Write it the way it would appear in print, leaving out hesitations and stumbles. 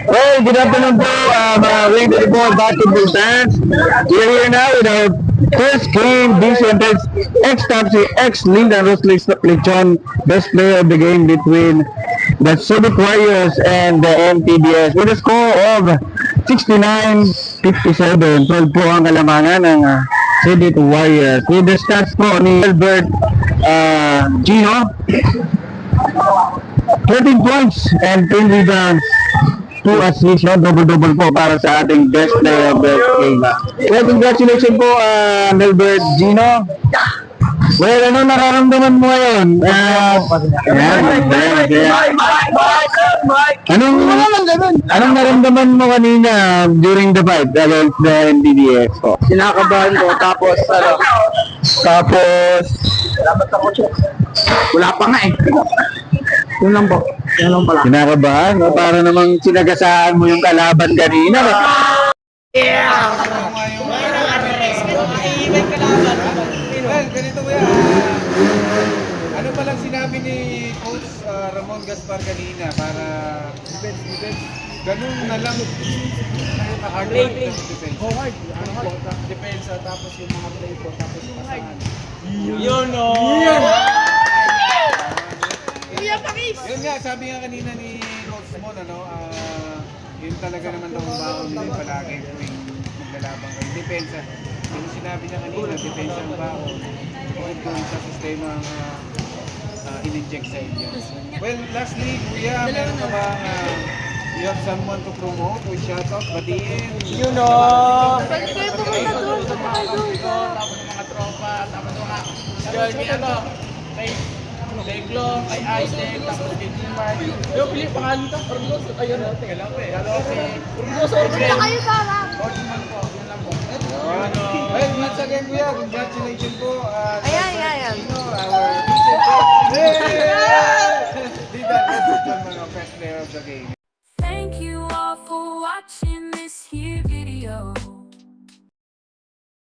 Well, good afternoon po, mga Wing Football basketball fans. We're here now with our first game, Vicente X-Top si Linda Roslich Lechon, best player of the game between the Subic Warriors and the MTBS with a score of 69-57. 12 po ang kalamangan ng Subic Warriors. With the stats po ni Albert Gino, 13 points and 10 rebounds, 2 assists, no? Double-double po para sa ating best player of the game. Well, congratulations po, Nelbert Gino. Well, ano nararamdaman mo ngayon? Anong naramdaman mo kanina during the fight against the NDDX? Sinakabahan ko, tapos wala pa nga eh. Yun lang po. Yun lang pala. Kinakabahan, no? Para namang sinagasaan mo yung kalaban kanina. Well, ganito ba yan? Ano palang sinabi ni Coach Ramon Gaspar kanina para defense, ganun na lang hard work ng defense. Hard. Depensa, tapos yung mga play po, tapos pasangan. Yun o! Yun nga, sabi nga kanina ni Coach Mon, yun talaga naman daw ang baon din palagi tuwing maglalabang kayo. Depensa. Yung sinabi niya kanina, depensa ang baon. Kung doon sa sistema ang in-inject sa inyo. Well, lastly, Kuya, meron ka ba you have someone to promote with shoutout, batiin? You know! Tapos ng mga tropa, tapos mga journey, kay Declo, kay Isaac, tapos kay Jimar. Yung pili pangalan ka, Orlos, ayun o, teka lang eh. Orlos, kayo sana. Orlos po, yun lang po. Well, once again, Kuya, congratulations po. Ayan. Our Dida, that's the best player of the game. Thank you all for watching this here